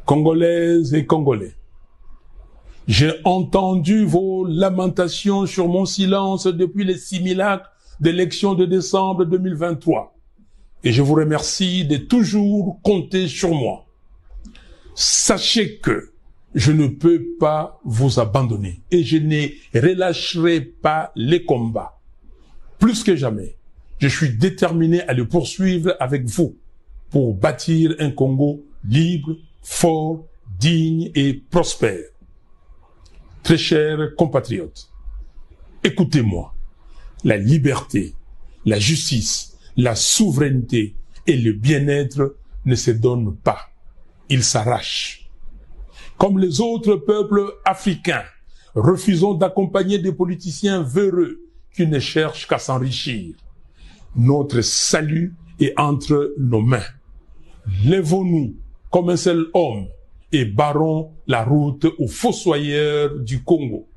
Congolaises et Congolais, j'ai entendu vos lamentations sur mon silence depuis les simulacres d'élection de décembre 2023 et je vous remercie de toujours compter sur moi. Sachez que je ne peux pas vous abandonner et je ne relâcherai pas les combats. Plus que jamais, je suis déterminé à le poursuivre avec vous pour bâtir un Congo libre, fort, digne et prospère. Très chers compatriotes, écoutez-moi. La liberté, la justice, la souveraineté et le bien-être ne se donnent pas. Ils s'arrachent. Comme les autres peuples africains, refusons d'accompagner des politiciens véreux qui ne cherchent qu'à s'enrichir. Notre salut est entre nos mains. Lèvons-nous comme un seul homme et barrons la route aux fossoyeurs du Congo.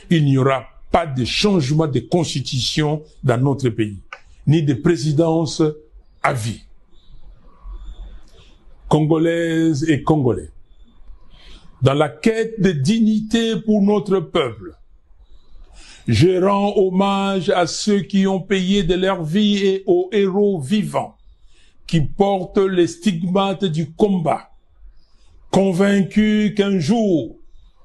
Il n'y aura pas de changement de constitution dans notre pays, ni de présidence à vie. Congolaises et Congolais, dans la quête de dignité pour notre peuple, je rends hommage à ceux qui ont payé de leur vie et aux héros vivants qui portent les stigmates du combat, convaincus qu'un jour,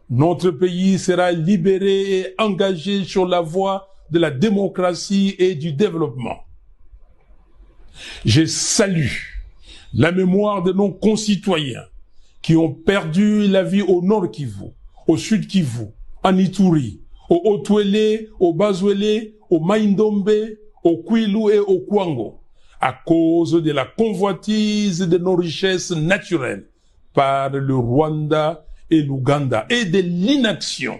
notre pays sera libéré et engagé sur la voie de la démocratie et du développement. Je salue la mémoire de nos concitoyens qui ont perdu la vie au Nord Kivu, au Sud Kivu, en Ituri, au Haut-Ouélé, au Bas-Ouélé, au Maïndombe, au Kwilu et au Kwango, à cause de la convoitise de nos richesses naturelles par le Rwanda et l'Ouganda et de l'inaction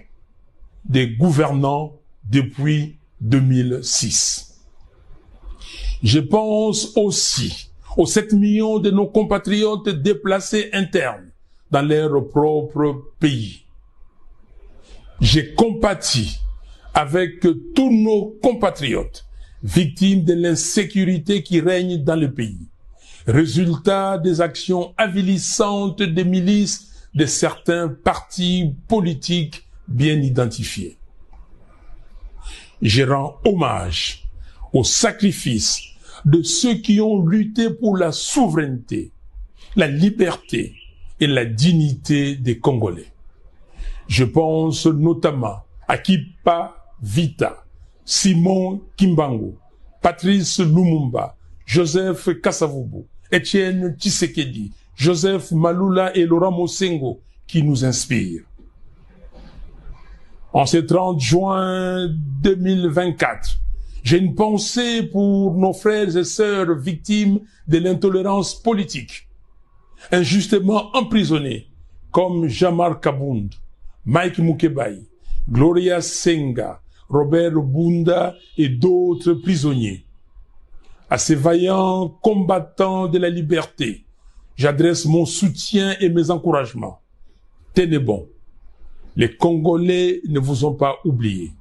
des gouvernants depuis 2006. Je pense aussi aux 7 millions de nos compatriotes déplacés internes dans leur propre pays. J'ai compati avec tous nos compatriotes victimes de l'insécurité qui règne dans le pays, résultat des actions avilissantes des milices de certains partis politiques bien identifiés. Je rends hommage au sacrifice de ceux qui ont lutté pour la souveraineté, la liberté et la dignité des Congolais. Je pense notamment à Kipa Vita, Simon Kimbangu, Patrice Lumumba, Joseph Kasavubu, Etienne Tshisekedi, Joseph Malula et Laurent Mosengo qui nous inspirent. En ce 30 juin 2024, j'ai une pensée pour nos frères et sœurs victimes de l'intolérance politique, injustement emprisonnés, comme Jean-Marc Kabound, Mike Mukebai, Gloria Senga, Robert Bunda et d'autres prisonniers. À ces vaillants combattants de la liberté, j'adresse mon soutien et mes encouragements. Tenez bon. Les Congolais ne vous ont pas oublié.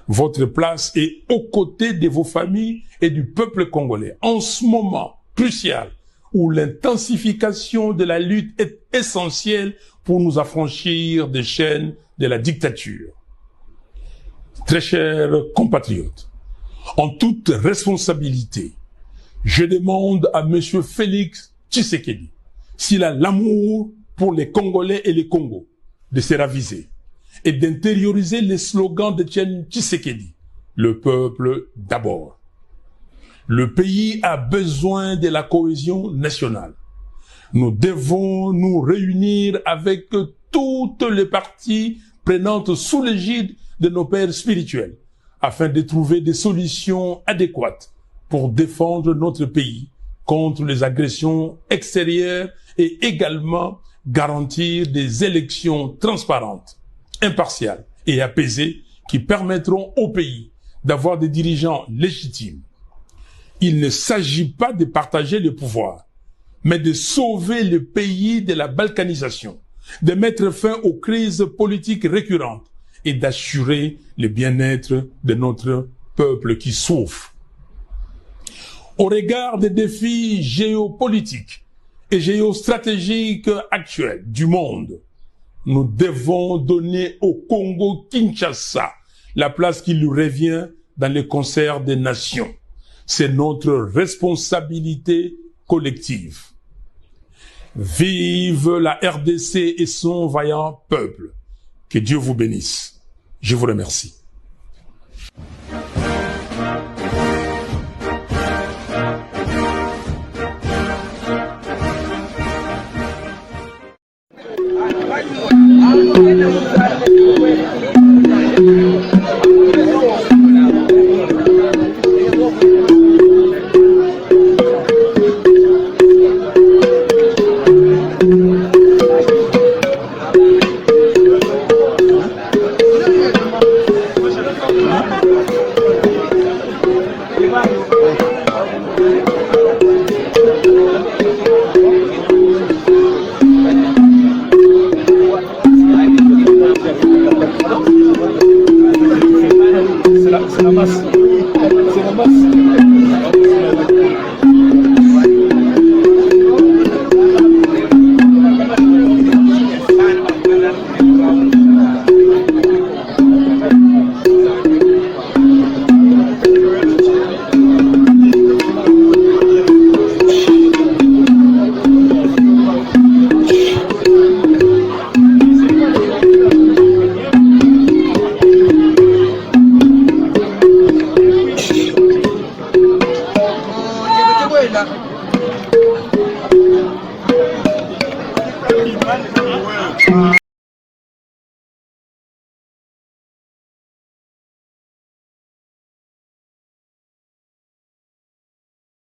Votre place est aux côtés de vos familles et du peuple congolais. En ce moment crucial où l'intensification de la lutte est essentielle pour nous affranchir des chaînes de la dictature. Très chers compatriotes, en toute responsabilité, je demande à M. Félix Tshisekedi s'il a l'amour pour les Congolais et les Congos de se raviser et d'intérioriser les slogans de Tshisekedi. Le peuple d'abord. Le pays a besoin de la cohésion nationale. Nous devons nous réunir avec toutes les parties prenantes sous l'égide de nos pères spirituels afin de trouver des solutions adéquates pour défendre notre pays contre les agressions extérieures et également garantir des élections transparentes, impartiales et apaisées qui permettront au pays d'avoir des dirigeants légitimes. Il ne s'agit pas de partager le pouvoir, mais de sauver le pays de la balkanisation, de mettre fin aux crises politiques récurrentes et d'assurer le bien-être de notre peuple qui souffre. Au regard des défis géopolitiques et géostratégiques actuels du monde, nous devons donner au Congo-Kinshasa la place qui lui revient dans le concert des nations. C'est notre responsabilité collective. Vive la RDC et son vaillant peuple. Que Dieu vous bénisse. Je vous remercie. Thank you.